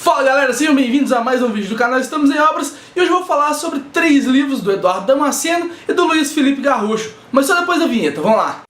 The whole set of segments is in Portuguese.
Fala galera, sejam bem-vindos a mais um vídeo do canal Estamos em Obras. E hoje eu vou falar sobre 3 livros do Eduardo Damasceno e do Luiz Felipe Garrocho. Mas só depois da vinheta, vamos lá!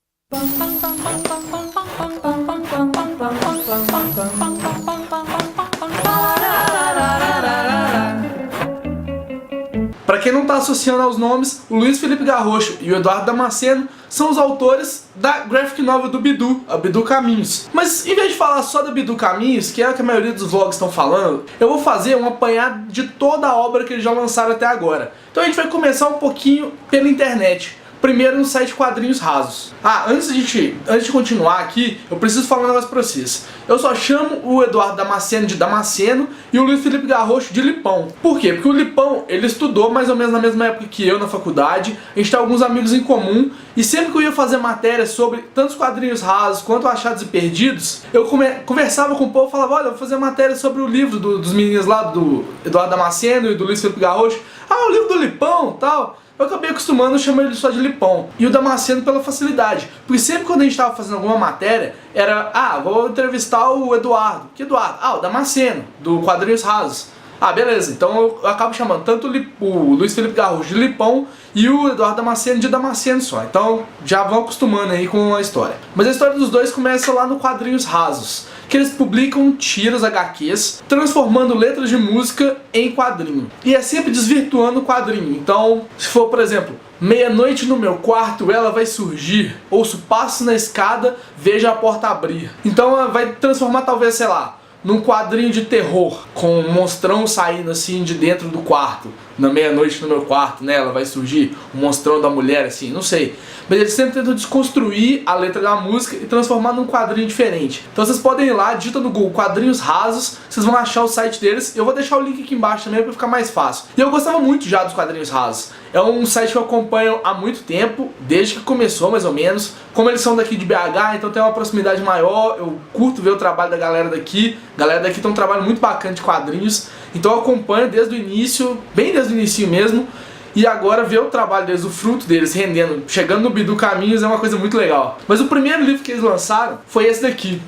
Para quem não está associando aos nomes, o Luiz Felipe Garrocho e o Eduardo Damasceno são os autores da graphic novel do Bidu, a Bidu Caminhos. Mas em vez de falar só da Bidu Caminhos, que é o que a maioria dos vlogs estão falando, eu vou fazer um apanhado de toda a obra que eles já lançaram até agora. Então a gente vai começar um pouquinho pela internet. Primeiro no site Quadrinhos Rasos. Antes de continuar aqui, eu preciso falar um negócio pra vocês. Eu só chamo o Eduardo Damasceno de Damasceno e o Luiz Felipe Garrocho de Lipão. Por quê? Porque o Lipão, ele estudou mais ou menos na mesma época que eu na faculdade. A gente tem alguns amigos em comum. E sempre que eu ia fazer matéria sobre tanto os Quadrinhos Rasos quanto Achados e Perdidos, eu conversava com o povo e falava, olha, eu vou fazer matéria sobre o livro dos meninos lá, do Eduardo Damasceno e do Luiz Felipe Garrocho. O livro do Lipão e tal. Eu acabei acostumando a chamar ele só de Lipão. E o Damasceno pela facilidade. Porque sempre quando a gente estava fazendo alguma matéria, era, vou entrevistar o Eduardo. Que Eduardo? O Damasceno, do Quadrinhos Rasos. Beleza. Então eu acabo chamando tanto o Luiz Felipe Garrocho de Lipão e o Eduardo Damasceno de Damasceno só. Então já vão acostumando aí com a história. Mas a história dos dois começa lá no Quadrinhos Rasos, que eles publicam tiras HQs, transformando letras de música em quadrinho. E é sempre desvirtuando o quadrinho. Então, se for, por exemplo, meia-noite no meu quarto, ela vai surgir. Ouço passos na escada, vejo a porta abrir. Então ela vai transformar talvez, sei lá, num quadrinho de terror, com um monstrão saindo assim de dentro do quarto. Na meia-noite no meu quarto, né, ela vai surgir um monstrão da mulher, assim, não sei. Mas eles sempre tentam desconstruir a letra da música e transformar num quadrinho diferente. Então vocês podem ir lá, digita no Google Quadrinhos Rasos, vocês vão achar o site deles. Eu vou deixar o link aqui embaixo também pra ficar mais fácil. E eu gostava muito já dos Quadrinhos Rasos. É um site que eu acompanho há muito tempo, desde que começou mais ou menos. Como eles são daqui de BH, então tem uma proximidade maior, eu curto ver o trabalho da galera daqui. A galera daqui tem um trabalho muito bacana de quadrinhos. Então eu acompanho desde o início, bem desde o início mesmo. E agora ver o trabalho deles, o fruto deles rendendo, chegando no Bidu Caminhos é uma coisa muito legal. Mas o primeiro livro que eles lançaram foi esse daqui.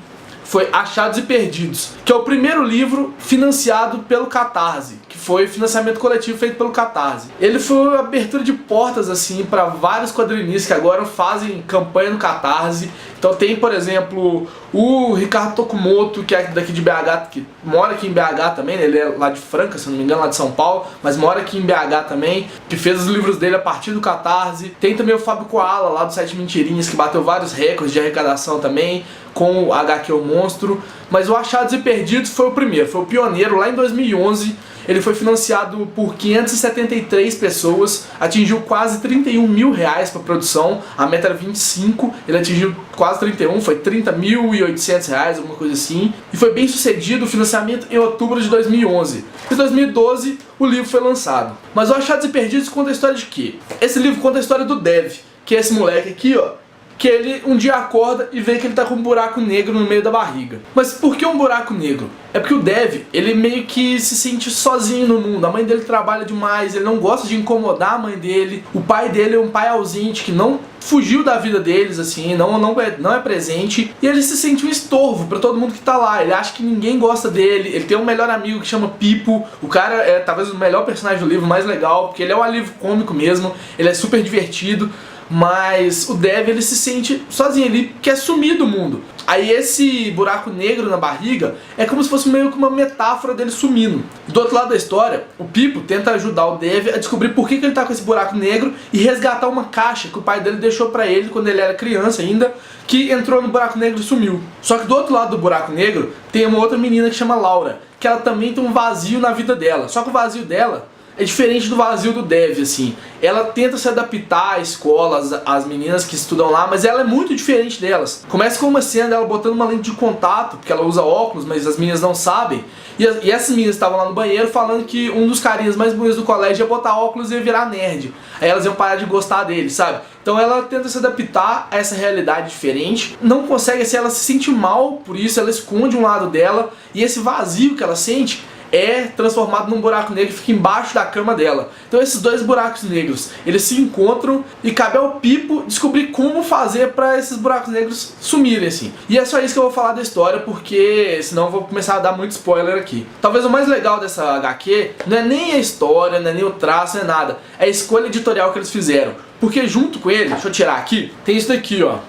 Foi Achados e Perdidos, que é o primeiro livro financiado pelo Catarse, que foi financiamento coletivo feito pelo Catarse. Ele foi uma abertura de portas assim para vários quadrinistas que agora fazem campanha no Catarse. Então tem, por exemplo, o Ricardo Tokumoto, que é daqui de BH, que mora aqui em BH também, né? Ele é lá de Franca, se não me engano, lá de São Paulo, mas mora aqui em BH também, que fez os livros dele a partir do Catarse. Tem também o Fábio Koala, lá do site Mentirinhas, que bateu vários recordes de arrecadação também, com o HQ O Monstro. Mas o Achados e Perdidos foi o primeiro, foi o pioneiro lá em 2011. Ele foi financiado por 573 pessoas, atingiu quase 31 mil reais para produção, a meta era 25, ele atingiu quase 31, foi 30.800 reais, alguma coisa assim. E foi bem sucedido o financiamento em outubro de 2011. Em 2012 o livro foi lançado. Mas o Achados e Perdidos conta a história de quê? Esse livro conta a história do Dev, que é esse moleque aqui, ó. Que ele um dia acorda e vê que ele tá com um buraco negro no meio da barriga. Mas por que um buraco negro? É porque o Dev, ele meio que se sente sozinho no mundo. A mãe dele trabalha demais, ele não gosta de incomodar a mãe dele. O pai dele é um pai ausente que não fugiu da vida deles, assim, não é presente. E ele se sente um estorvo pra todo mundo que tá lá. Ele acha que ninguém gosta dele. Ele tem um melhor amigo que chama Pipo. O cara é talvez o melhor personagem do livro, mais legal, porque ele é um alívio cômico mesmo. Ele é super divertido. Mas o Dev, ele se sente sozinho, ele quer sumir do mundo. Aí esse buraco negro na barriga é como se fosse meio que uma metáfora dele sumindo. Do outro lado da história, o Pipo tenta ajudar o Dev a descobrir por que ele tá com esse buraco negro e resgatar uma caixa que o pai dele deixou pra ele quando ele era criança ainda, que entrou no buraco negro e sumiu. Só que do outro lado do buraco negro tem uma outra menina que chama Laura, que ela também tem um vazio na vida dela. Só que o vazio dela é diferente do vazio do Dev, assim. Ela tenta se adaptar à escola, às meninas que estudam lá, mas ela é muito diferente delas. Começa com uma cena dela botando uma lente de contato, porque ela usa óculos, mas as meninas não sabem. E essas meninas estavam lá no banheiro falando que um dos carinhas mais bonitos do colégio ia botar óculos e ia virar nerd. Aí elas iam parar de gostar dele, sabe? Então ela tenta se adaptar a essa realidade diferente. Não consegue, assim, ela se sente mal por isso, ela esconde um lado dela. E esse vazio que ela sente é transformado num buraco negro que fica embaixo da cama dela. Então esses dois buracos negros, eles se encontram e cabe ao Pipo descobrir como fazer para esses buracos negros sumirem, assim. E é só isso que eu vou falar da história, porque senão eu vou começar a dar muito spoiler aqui. Talvez o mais legal dessa HQ não é nem a história, não é nem o traço, não é nada. É a escolha editorial que eles fizeram. Porque junto com ele, deixa eu tirar aqui, tem isso daqui, ó. Vocês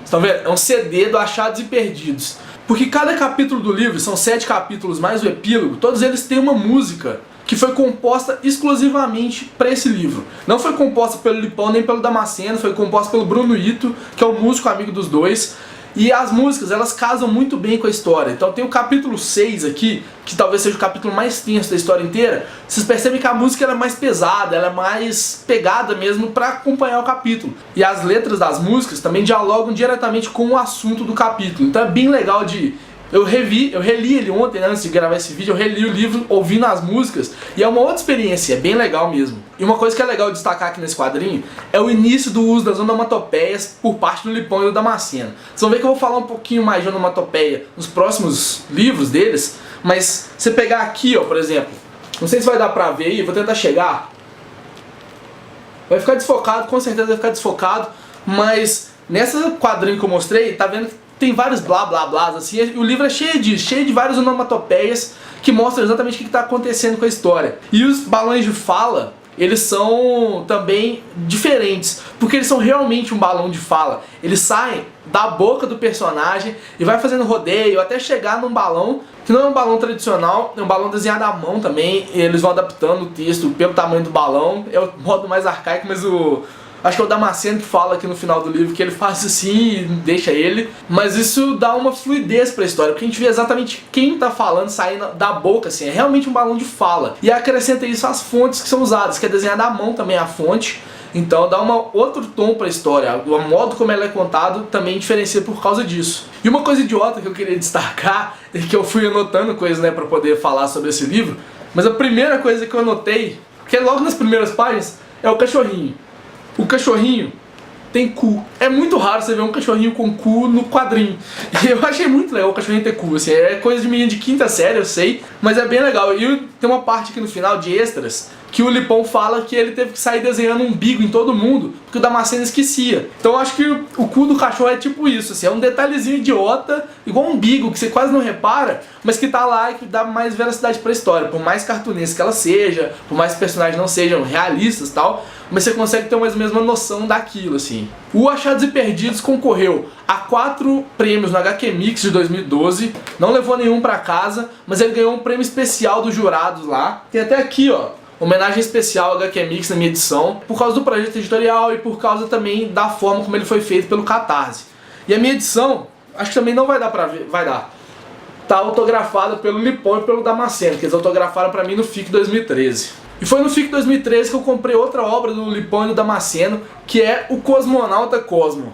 estão vendo? É um CD do Achados e Perdidos. Porque cada capítulo do livro, são 7 capítulos mais o epílogo, todos eles têm uma música que foi composta exclusivamente para esse livro. Não foi composta pelo Lipão nem pelo Damasceno, foi composta pelo Bruno Ito, que é o músico amigo dos dois. E as músicas, elas casam muito bem com a história. Então tem o capítulo 6 aqui, que talvez seja o capítulo mais tenso da história inteira. Vocês percebem que a música ela é mais pesada, ela é mais pegada mesmo para acompanhar o capítulo. E as letras das músicas também dialogam diretamente com o assunto do capítulo. Então é bem legal de... Eu reli ele ontem, né, antes de gravar esse vídeo, eu reli o livro ouvindo as músicas, e é uma outra experiência, é bem legal mesmo. E uma coisa que é legal destacar aqui nesse quadrinho é o início do uso das onomatopeias por parte do Lipão e do Damasceno. Vocês vão ver que eu vou falar um pouquinho mais de onomatopeia nos próximos livros deles, mas você pegar aqui, ó, por exemplo, não sei se vai dar pra ver aí, vou tentar chegar. Vai ficar desfocado, com certeza vai ficar desfocado, mas nessa quadrinho que eu mostrei, tá vendo que tem vários blá blá blá assim, e o livro é cheio disso, cheio de várias onomatopeias que mostram exatamente o que está acontecendo com a história. E os balões de fala, eles são também diferentes, porque eles são realmente um balão de fala. Eles saem da boca do personagem e vai fazendo rodeio até chegar num balão que não é um balão tradicional, é um balão desenhado à mão também, e eles vão adaptando o texto pelo tamanho do balão. É o modo mais arcaico, mas acho que é o Damasceno que fala aqui no final do livro que ele faz assim e deixa ele. Mas isso dá uma fluidez pra história, porque a gente vê exatamente quem tá falando saindo da boca, assim. É realmente um balão de fala. E acrescenta isso às fontes que são usadas, que é desenhada à mão também a fonte. Então dá outro tom pra história. O modo como ela é contado também diferencia por causa disso. E uma coisa idiota que eu queria destacar, é que eu fui anotando coisas, né, pra poder falar sobre esse livro. Mas a primeira coisa que eu anotei, que é logo nas primeiras páginas, é o cachorrinho. O cachorrinho tem cu. É muito raro você ver um cachorrinho com cu no quadrinho. E eu achei muito legal o cachorrinho ter cu, assim. É coisa de menino de quinta série, eu sei, mas é bem legal. E tem uma parte aqui no final de extras que o Lipão fala que ele teve que sair desenhando um umbigo em todo mundo porque o Damasceno esquecia. Então eu acho que o cu do cachorro é tipo isso, assim, é um detalhezinho idiota, igual um umbigo que você quase não repara, mas que tá lá e que dá mais veracidade pra história. Por mais cartunesca que ela seja, por mais que os personagens não sejam realistas e tal, mas você consegue ter mais ou menos uma noção daquilo, assim. O Achados e Perdidos concorreu a 4 prêmios no HQ Mix de 2012, não levou nenhum pra casa, mas ele ganhou um prêmio especial dos jurados lá. Tem até aqui, ó, homenagem especial ao HQ Mix na minha edição, por causa do projeto editorial e por causa também da forma como ele foi feito pelo Catarse. E a minha edição, acho que também não vai dar pra ver, vai dar. Tá autografada pelo Lipão e pelo Damasceno, que eles autografaram pra mim no FIC 2013. E foi no FIC 2013 que eu comprei outra obra do Lipão e do Damasceno, que é o Cosmonauta Cosmo.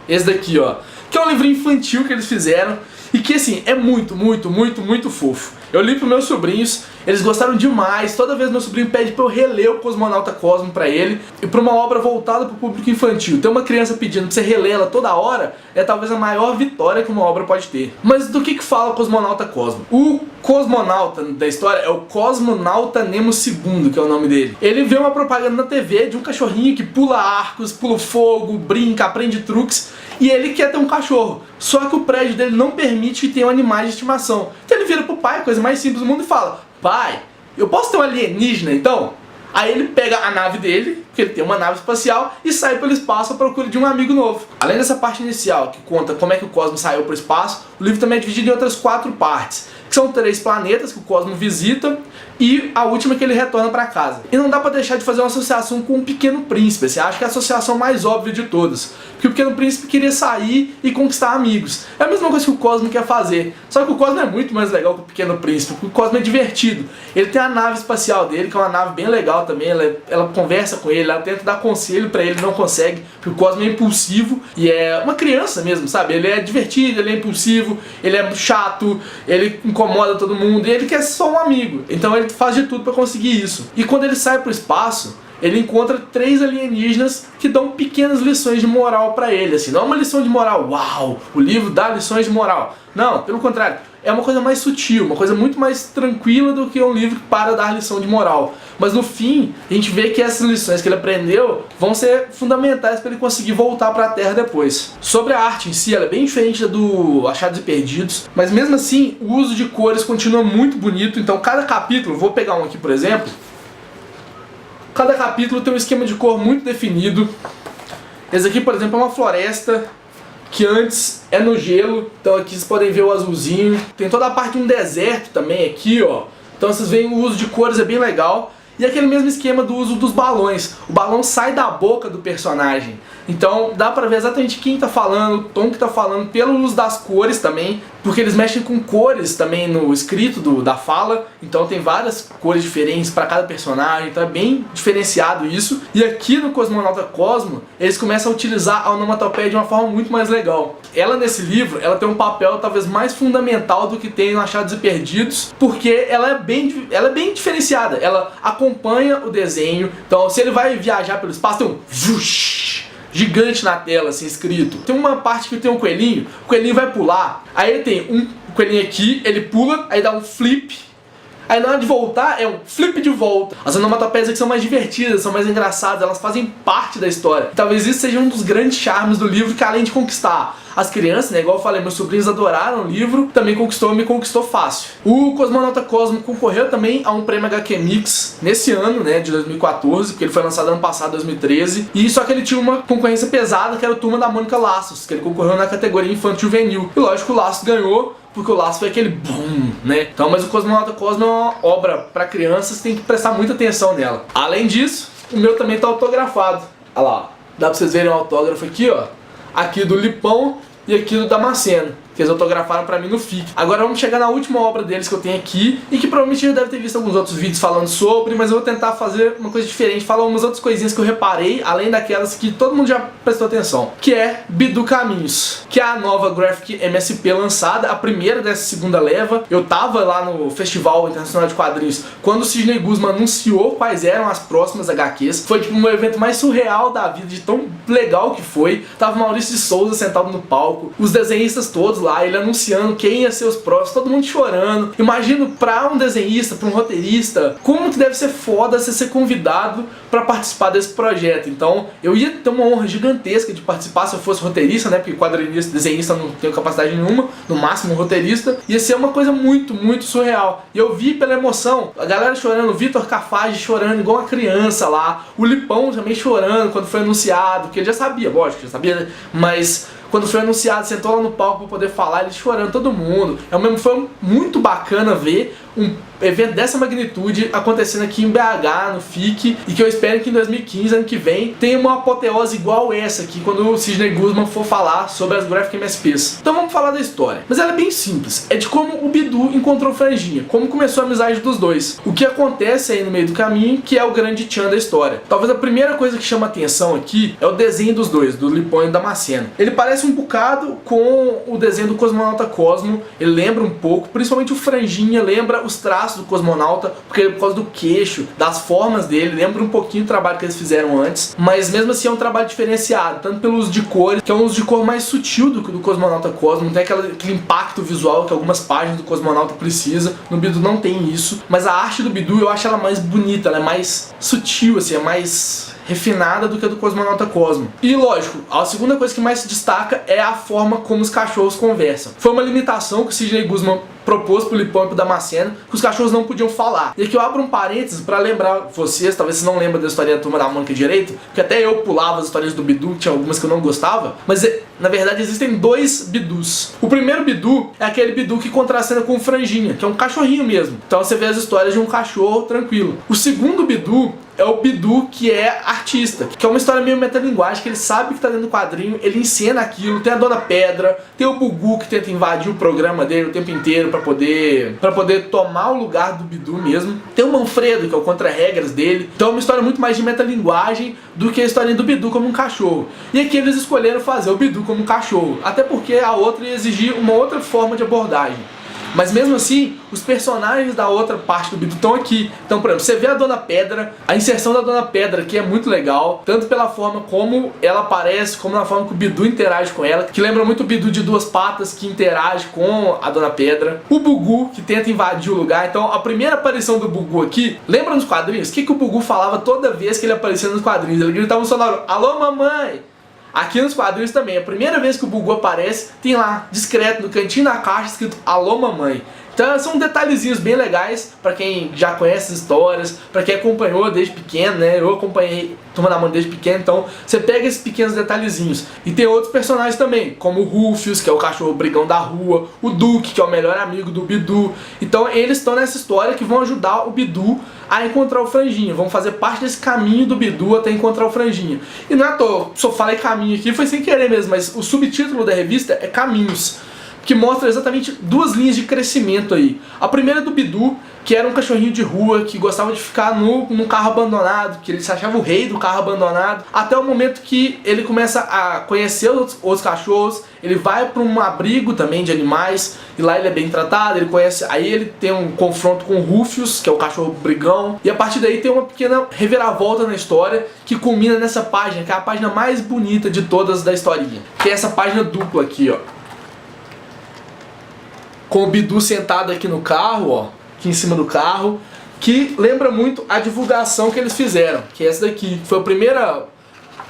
Esse daqui, ó. Que é um livrinho infantil que eles fizeram e que, assim, é muito, muito, muito, muito fofo. Eu li pros meus sobrinhos, eles gostaram demais. Toda vez meu sobrinho pede pra eu reler o Cosmonauta Cosmo pra ele. E pra uma obra voltada pro público infantil, ter uma criança pedindo pra você reler ela toda hora é talvez a maior vitória que uma obra pode ter. Mas do que fala o Cosmonauta Cosmo? O cosmonauta da história é o Cosmonauta Nemo II, que é o nome dele. Ele vê uma propaganda na TV de um cachorrinho que pula arcos, pula fogo, brinca, aprende truques, e ele quer ter um cachorro. Só que o prédio dele não permite que tenham animais de estimação. Então ele vira pro pai, coisa mais simples do mundo, e fala: pai, eu posso ter um alienígena então? Aí ele pega a nave dele, porque ele tem uma nave espacial, e sai pelo espaço à procura de um amigo novo. Além dessa parte inicial, que conta como é que o Cosmo saiu para o espaço, o livro também é dividido em outras 4 partes, que são 3 planetas que o Cosmo visita, e a última que ele retorna para casa. E não dá pra deixar de fazer uma associação com o Pequeno Príncipe. Você acha que é a associação mais óbvia de todas, porque o Pequeno Príncipe queria sair e conquistar amigos. É a mesma coisa que o Cosmo quer fazer, só que o Cosmo é muito mais legal que o Pequeno Príncipe, porque o Cosmo é divertido. Ele tem a nave espacial dele, que é uma nave bem legal também, ela conversa com ele, ela tenta dar conselho pra ele, não consegue, porque o Cosmo é impulsivo e é uma criança mesmo, sabe? Ele é divertido, ele é impulsivo, ele é chato, ele incomoda todo mundo e ele quer só um amigo. Então ele faz de tudo pra conseguir isso. E quando ele sai pro espaço, ele encontra 3 alienígenas que dão pequenas lições de moral pra ele, assim. Não é uma lição de moral, uau, o livro dá lições de moral. Não, pelo contrário, é uma coisa mais sutil, uma coisa muito mais tranquila do que um livro para dar lição de moral. Mas no fim, a gente vê que essas lições que ele aprendeu vão ser fundamentais para ele conseguir voltar para a Terra depois. Sobre a arte em si, ela é bem diferente da do Achados e Perdidos, mas mesmo assim, o uso de cores continua muito bonito. Então cada capítulo, vou pegar um aqui por exemplo, cada capítulo tem um esquema de cor muito definido. Esse aqui, por exemplo, é uma floresta que antes é no gelo, então aqui vocês podem ver o azulzinho. Tem toda a parte de um deserto também aqui, ó. Então vocês veem o uso de cores é bem legal. E aquele mesmo esquema do uso dos balões. O balão sai da boca do personagem. Então dá pra ver exatamente quem tá falando, o tom que tá falando, pelo uso das cores também. Porque eles mexem com cores também no escrito da fala. Então tem várias cores diferentes pra cada personagem. Então é bem diferenciado isso. E aqui no Cosmonauta Cosmo, eles começam a utilizar a onomatopeia de uma forma muito mais legal. Ela nesse livro, ela tem um papel talvez mais fundamental do que tem no Achados e Perdidos. Porque ela é bem diferenciada. Ela acompanha o desenho. Então se ele vai viajar pelo espaço, tem um vush gigante na tela, assim, escrito. Tem uma parte que tem um coelhinho, o coelhinho vai pular, aí ele tem um coelhinho aqui, ele pula, aí dá um flip, aí na hora de voltar é um flip de volta. As onomatopeias aqui são mais divertidas, são mais engraçadas, elas fazem parte da história. Talvez isso seja um dos grandes charmes do livro, que além de conquistar as crianças, né, igual eu falei, meus sobrinhos adoraram o livro, também me conquistou fácil. O Cosmonauta Cosmo concorreu também a um prêmio HQ Mix nesse ano, né, de 2014, porque ele foi lançado ano passado, 2013, e só que ele tinha uma concorrência pesada, que era o Turma da Mônica Laços, que ele concorreu na categoria Infanto Juvenil. E lógico, o Laços ganhou, porque o Laço foi aquele boom, né? Então, mas o Cosmonauta Cosmo é uma obra para crianças, tem que prestar muita atenção nela. Além disso, o meu também tá autografado. Olha lá, ó. Dá pra vocês verem o autógrafo aqui, ó. Aqui do Lipão e aqui do Damasceno, que eles autografaram pra mim no FIC. Agora vamos chegar na última obra deles que eu tenho aqui, e que provavelmente já deve ter visto alguns outros vídeos falando sobre, mas eu vou tentar fazer uma coisa diferente, falar umas outras coisinhas que eu reparei, além daquelas que todo mundo já prestou atenção, que é Bidu Caminhos, que é a nova Graphic MSP lançada, a primeira dessa segunda leva. Eu tava lá no Festival Internacional de Quadrinhos quando o Sidney Guzman anunciou quais eram as próximas HQs. Foi tipo um evento mais surreal da vida, de tão legal que foi. Tava o Maurício de Souza sentado no palco, os desenhistas todos lá, ele anunciando quem ia ser os próximos, todo mundo chorando. Imagino pra um desenhista, pra um roteirista, como que deve ser foda você ser convidado pra participar desse projeto. Então eu ia ter uma honra gigantesca de participar se eu fosse roteirista, né, porque quadrinista, desenhista não tenho capacidade nenhuma, no máximo roteirista. Ia ser uma coisa muito, muito surreal. E eu vi pela emoção, a galera chorando, o Vitor Cafage chorando igual uma criança lá, o Lipão também chorando quando foi anunciado, porque ele já sabia, lógico, já sabia, né? Mas quando foi anunciado, sentou lá no palco pra poder falar, eles chorando, todo mundo. Foi muito bacana ver um evento dessa magnitude acontecendo aqui em BH, no FIC, e que eu espero que em 2015, ano que vem, tenha uma apoteose igual essa aqui, quando o Sidney Guzman for falar sobre as Graphic MSPs. Então vamos falar da história. Mas ela é bem simples, é de como o Bidu encontrou o Franjinha, como começou a amizade dos dois. O que acontece aí no meio do caminho, que é o grande tchan da história. Talvez a primeira coisa que chama atenção aqui é o desenho dos dois, do Lipão e do Damasceno. Ele parece um bocado com o desenho do Cosmonauta Cosmo, ele lembra um pouco, principalmente o Franjinha lembra os traços do Cosmonauta, porque por causa do queixo, das formas dele, lembra um pouquinho do trabalho que eles fizeram antes, mas mesmo assim é um trabalho diferenciado, tanto pelo uso de cores, que é um uso de cor mais sutil do que o do Cosmonauta Cosmo, não tem aquele impacto visual que algumas páginas do Cosmonauta precisa, no Bidu não tem isso, mas a arte do Bidu eu acho ela mais bonita, ela é mais sutil, assim, é mais refinada do que a do Cosmonauta Cosmo. E lógico, a segunda coisa que mais se destaca é a forma como os cachorros conversam. Foi uma limitação que o Sidney Guzman propôs pro Lipão e pro Damasceno, que os cachorros não podiam falar. E aqui eu abro um parênteses pra lembrar vocês, talvez vocês não lembram da história da Turma da Mônica direito, porque até eu pulava as histórias do Bidu, tinha algumas que eu não gostava, mas na verdade existem dois Bidus. O primeiro Bidu é aquele Bidu que contracena com o Franjinha, que é um cachorrinho mesmo. Então você vê as histórias de um cachorro tranquilo. O segundo Bidu é o Bidu que é artista, que é uma história meio metalinguagem, que ele sabe que tá dentro do quadrinho, ele encena aquilo, tem a Dona Pedra, tem o Bugu que tenta invadir o programa dele o tempo inteiro pra poder tomar o lugar do Bidu mesmo. Tem o Manfredo, que é o contra-regras dele. Então é uma história muito mais de metalinguagem do que a história do Bidu como um cachorro. E aqui eles escolheram fazer o Bidu como um cachorro, até porque a outra ia exigir uma outra forma de abordagem. Mas mesmo assim, os personagens da outra parte do Bidu estão aqui. Então, por exemplo, você vê a Dona Pedra, a inserção da Dona Pedra aqui é muito legal, tanto pela forma como ela aparece, como na forma que o Bidu interage com ela, que lembra muito o Bidu de duas patas que interage com a Dona Pedra. O Bugu, que tenta invadir o lugar. Então, a primeira aparição do Bugu aqui, lembra nos quadrinhos? O que o Bugu falava toda vez que ele aparecia nos quadrinhos? Ele gritava no sonoro: alô, mamãe! Aqui nos quadrinhos também, a primeira vez que o Bugu aparece, tem lá, discreto, no cantinho da caixa, escrito alô, mamãe. Então são detalhezinhos bem legais pra quem já conhece as histórias, pra quem acompanhou desde pequeno, né? Eu acompanhei Turma da Mônica desde pequeno, então você pega esses pequenos detalhezinhos. E tem outros personagens também, como o Rufius, que é o cachorro brigão da rua, o Duque, que é o melhor amigo do Bidu. Então eles estão nessa história que vão ajudar o Bidu a encontrar o Franjinha, vão fazer parte desse caminho do Bidu até encontrar o Franjinha. E não é à toa, só falei caminho aqui, foi sem querer mesmo, mas o subtítulo da revista é Caminhos, que mostra exatamente duas linhas de crescimento aí. A primeira é do Bidu, que era um cachorrinho de rua, que gostava de ficar no carro abandonado, que ele se achava o rei do carro abandonado, até o momento que ele começa a conhecer outros cachorros, ele vai para um abrigo também de animais, e lá ele é bem tratado, ele conhece, aí ele tem um confronto com o Rufius, que é o cachorro brigão, e a partir daí tem uma pequena reviravolta na história, que culmina nessa página, que é a página mais bonita de todas da historinha, que é essa página dupla aqui, ó. Com o Bidu sentado aqui no carro, ó, aqui em cima do carro, que lembra muito a divulgação que eles fizeram, que é essa daqui. Foi a primeira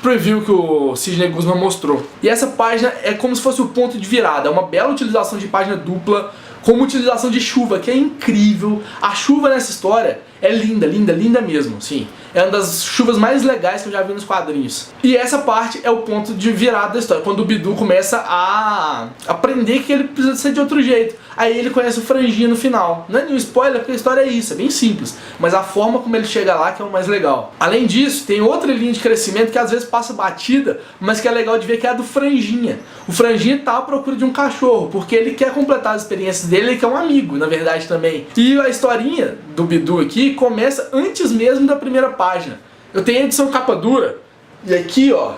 preview que o Sidney Guzman mostrou. E essa página é como se fosse o ponto de virada, é uma bela utilização de página dupla, com uma utilização de chuva, que é incrível. A chuva nessa história é linda, linda, linda mesmo, sim. É uma das chuvas mais legais que eu já vi nos quadrinhos. E essa parte é o ponto de virada da história, quando o Bidu começa a aprender que ele precisa ser de outro jeito. Aí ele conhece o Franjinha no final. Não é nenhum spoiler, porque a história é isso, é bem simples. Mas a forma como ele chega lá que é o mais legal. Além disso, tem outra linha de crescimento que às vezes passa batida, mas que é legal de ver, que é a do Franjinha. O Franjinha tá à procura de um cachorro, porque ele quer completar as experiências dele, ele quer um amigo, na verdade, também. E a historinha do Bidu aqui começa antes mesmo da primeira página. Eu tenho a edição capa dura, e aqui, ó,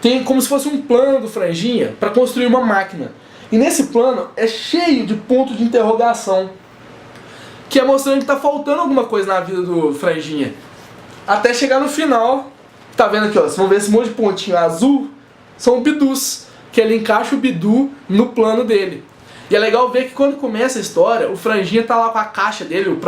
tem como se fosse um plano do Franjinha para construir uma máquina. E nesse plano é cheio de pontos de interrogação, que é mostrando que tá faltando alguma coisa na vida do Franjinha. Até chegar no final, tá vendo aqui, ó, vocês vão ver esse monte de pontinho azul, são Bidus, que ele encaixa o Bidu no plano dele. E é legal ver que quando começa a história, o Franjinha tá lá com a caixa dele, o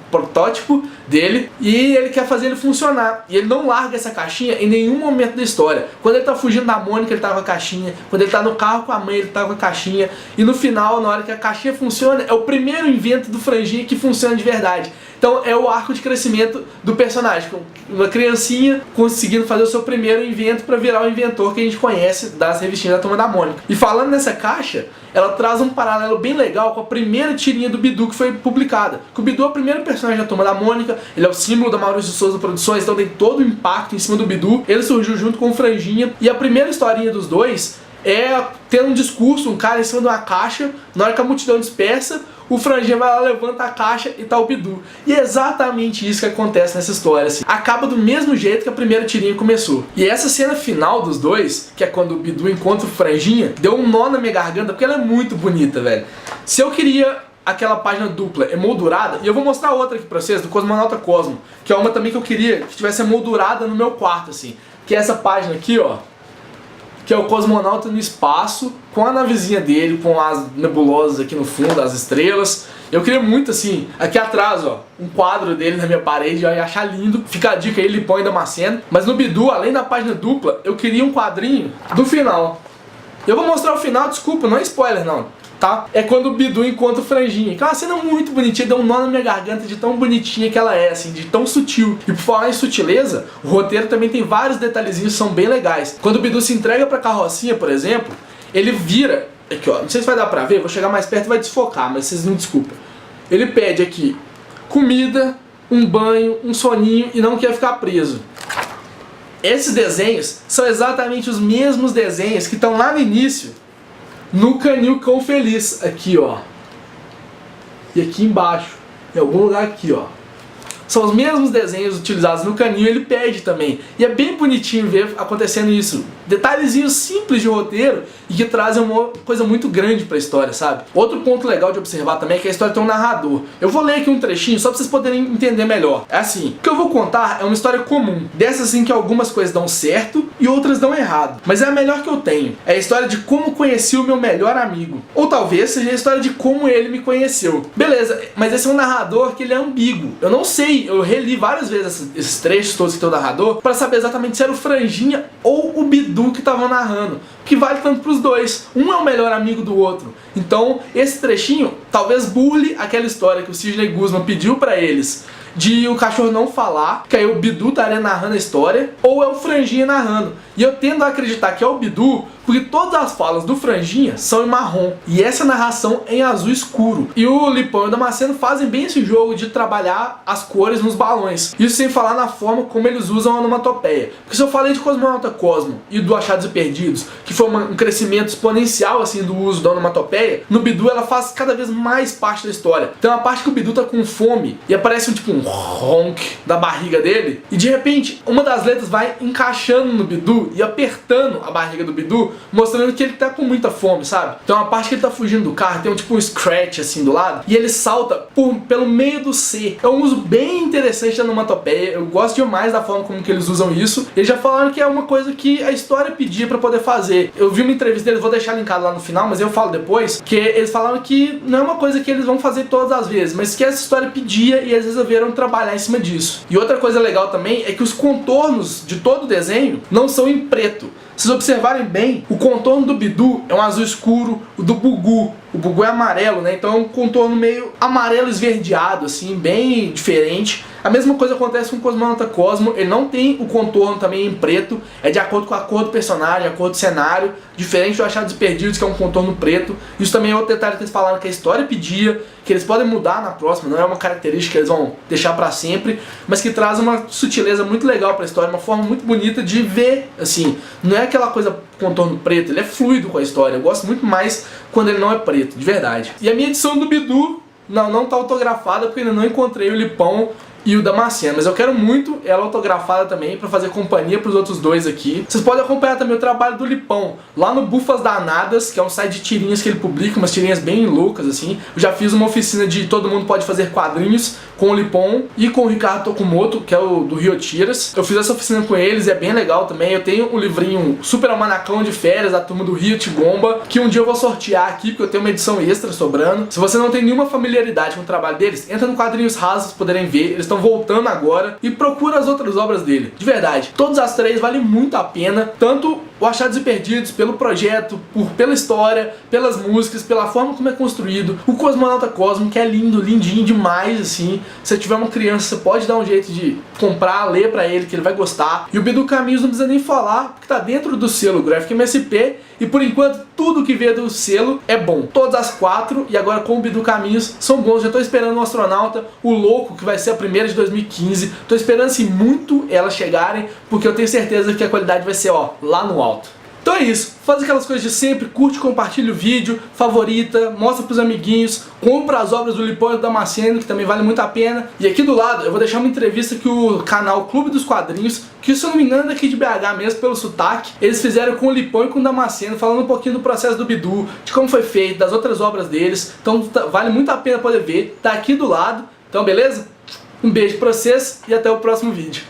protótipo dele, e ele quer fazer ele funcionar. E ele não larga essa caixinha em nenhum momento da história. Quando ele tá fugindo da Mônica, ele tá com a caixinha. Quando ele tá no carro com a mãe, ele tá com a caixinha. E no final, na hora que a caixinha funciona, é o primeiro invento do Franjinha que funciona de verdade. Então é o arco de crescimento do personagem, com uma criancinha conseguindo fazer o seu primeiro invento para virar o inventor que a gente conhece das revistinhas da Turma da Mônica. E falando nessa caixa, ela traz um paralelo bem legal com a primeira tirinha do Bidu que foi publicada. Que o Bidu é o primeiro personagem da Turma da Mônica, ele é o símbolo da Maurício de Souza Produções, então tem todo o impacto em cima do Bidu. Ele surgiu junto com o Franjinha, e a primeira historinha dos dois é tendo um discurso, um cara em cima de uma caixa, na hora que a multidão dispersa, o Franjinha vai lá, levanta a caixa e tá o Bidu. E é exatamente isso que acontece nessa história, assim. Acaba do mesmo jeito que a primeira tirinha começou. E essa cena final dos dois, que é quando o Bidu encontra o Franjinha, deu um nó na minha garganta, porque ela é muito bonita, velho. Se eu queria aquela página dupla emoldurada, e eu vou mostrar outra aqui pra vocês, do Cosmonauta Cosmo, que é uma também que eu queria que tivesse emoldurada no meu quarto, assim. Que é essa página aqui, ó, que é o cosmonauta no espaço, com a navezinha dele, com as nebulosas aqui no fundo, as estrelas. Eu queria muito, assim, aqui atrás, ó, um quadro dele na minha parede, eu ia achar lindo. Fica a dica aí, Lipão e Damasceno. Mas no Bidu, além da página dupla, eu queria um quadrinho do final. Eu vou mostrar o final, desculpa, não é spoiler não, tá? É quando o Bidu encontra o Franjinha, que é uma cena muito bonitinha, deu um nó na minha garganta de tão bonitinha que ela é, assim, de tão sutil. E por falar em sutileza, o roteiro também tem vários detalhezinhos que são bem legais. Quando o Bidu se entrega pra carrocinha, por exemplo, ele vira, aqui ó, não sei se vai dar pra ver, vou chegar mais perto e vai desfocar, mas vocês não desculpem. Ele pede aqui comida, um banho, um soninho e não quer ficar preso. Esses desenhos são exatamente os mesmos desenhos que estão lá no início, no Canil Cão Feliz, aqui ó, e aqui embaixo, em algum lugar aqui ó. são os mesmos desenhos utilizados no Canil, ele perde também. E é bem bonitinho ver acontecendo isso. Detalhezinhos simples de roteiro e que trazem uma coisa muito grande pra história, sabe? Outro ponto legal de observar também é que a história tem um narrador. Eu vou ler aqui um trechinho só pra vocês poderem entender melhor. É assim, o que eu vou contar é uma história comum, dessas assim que algumas coisas dão certo e outras dão errado, mas é a melhor que eu tenho. É a história de como conheci o meu melhor amigo, ou talvez seja a história de como ele me conheceu. Beleza, mas esse é um narrador que ele é ambíguo. Eu não sei, eu reli várias vezes esses trechos todos que tem o narrador pra saber exatamente se era o Franjinha ou o Bidu que estavam narrando, que vale tanto pros dois. Um é o melhor amigo do outro. Então, esse trechinho talvez burle aquela história que o Sidney Guzman pediu pra eles de o cachorro não falar, que aí o Bidu estaria narrando a história, ou é o Franjinha narrando. E eu tendo a acreditar que é o Bidu, porque todas as falas do Franjinha são em marrom, e essa narração é em azul escuro. E o Lipão e o Damasceno fazem bem esse jogo de trabalhar as cores nos balões. Isso sem falar na forma como eles usam a onomatopeia. Porque se eu falei de Cosmonauta Cosmo e do Achados e Perdidos, que foi um crescimento exponencial assim do uso da onomatopeia, no Bidu ela faz cada vez mais parte da história. Tem uma parte que o Bidu tá com fome e aparece um ronk da barriga dele, e de repente uma das letras vai encaixando no Bidu e apertando a barriga do Bidu, mostrando que ele tá com muita fome, sabe? Tem uma parte que ele tá fugindo do carro, tem um scratch assim do lado, e ele salta pelo meio do C. É um uso bem interessante da onomatopeia, eu gosto demais da forma como que eles usam isso. Eles já falaram que é uma coisa que a história pedia pra poder fazer. Eu vi uma entrevista deles, vou deixar linkado lá no final, mas eu falo depois, que eles falaram que não é uma coisa que eles vão fazer todas as vezes, mas que essa história pedia e eles resolveram trabalhar em cima disso. E outra coisa legal também é que os contornos de todo o desenho não são em preto. Se vocês observarem bem, o contorno do Bidu é um azul escuro, o do Bugu, o Bugu é amarelo, né? Então é um contorno meio amarelo esverdeado, assim, bem diferente. A mesma coisa acontece com o Cosmonauta Cosmo, ele não tem o contorno também em preto, é de acordo com a cor do personagem, a cor do cenário, diferente do Achados e Perdidos, que é um contorno preto. Isso também é outro detalhe que eles falaram que a história pedia, que eles podem mudar na próxima, não é uma característica que eles vão deixar pra sempre, mas que traz uma sutileza muito legal pra história, uma forma muito bonita de ver, assim, não é aquela coisa contorno preto, ele é fluido com a história, eu gosto muito mais quando ele não é preto, de verdade. E a minha edição do Bidu não tá autografada porque ainda não encontrei o Lipão e o Damasceno, mas eu quero muito ela autografada também pra fazer companhia pros outros dois aqui. Vocês podem acompanhar também o trabalho do Lipão lá no Bufas Danadas, que é um site de tirinhas que ele publica, umas tirinhas bem loucas assim. Eu já fiz uma oficina de Todo Mundo Pode Fazer Quadrinhos com o Lipão e com o Ricardo Tokumoto, que é o do Rio Tiras. Eu fiz essa oficina com eles e é bem legal também. Eu tenho um livrinho Super Almanacão de Férias da turma do Rio Gomba, que um dia eu vou sortear aqui, porque eu tenho uma edição extra sobrando. Se você não tem nenhuma familiaridade com o trabalho deles, entra no Quadrinhos Rasos pra poderem ver. Eles estão voltando agora e procura as outras obras dele. De verdade, todas as três valem muito a pena, tanto o Achados e Perdidos pelo projeto, pela história, pelas músicas, pela forma como é construído, o Cosmonauta Cosmo, que é lindo, lindinho demais, assim. Se você tiver uma criança, você pode dar um jeito de comprar, ler pra ele, que ele vai gostar. E o Bidu Caminhos não precisa nem falar, porque tá dentro do selo Graphic MSP, e por enquanto tudo que vê do selo é bom. Todas as quatro, e agora com o Bidu Caminhos, são bons. Já tô esperando o Astronauta, o Louco, que vai ser a primeira de 2015. Tô esperando assim muito elas chegarem, porque eu tenho certeza que a qualidade vai ser, ó, lá no alto. Então é isso, faz aquelas coisas de sempre, curte, compartilha o vídeo, favorita, mostra pros amiguinhos, compra as obras do Lipão e do Damasceno, que também vale muito a pena. E aqui do lado eu vou deixar uma entrevista que o canal Clube dos Quadrinhos, que se eu não me engano é daqui de BH mesmo, pelo sotaque, eles fizeram com o Lipão e com o Damasceno, falando um pouquinho do processo do Bidu, de como foi feito, das outras obras deles. Então vale muito a pena poder ver, tá aqui do lado. Então beleza? Um beijo pra vocês e até o próximo vídeo.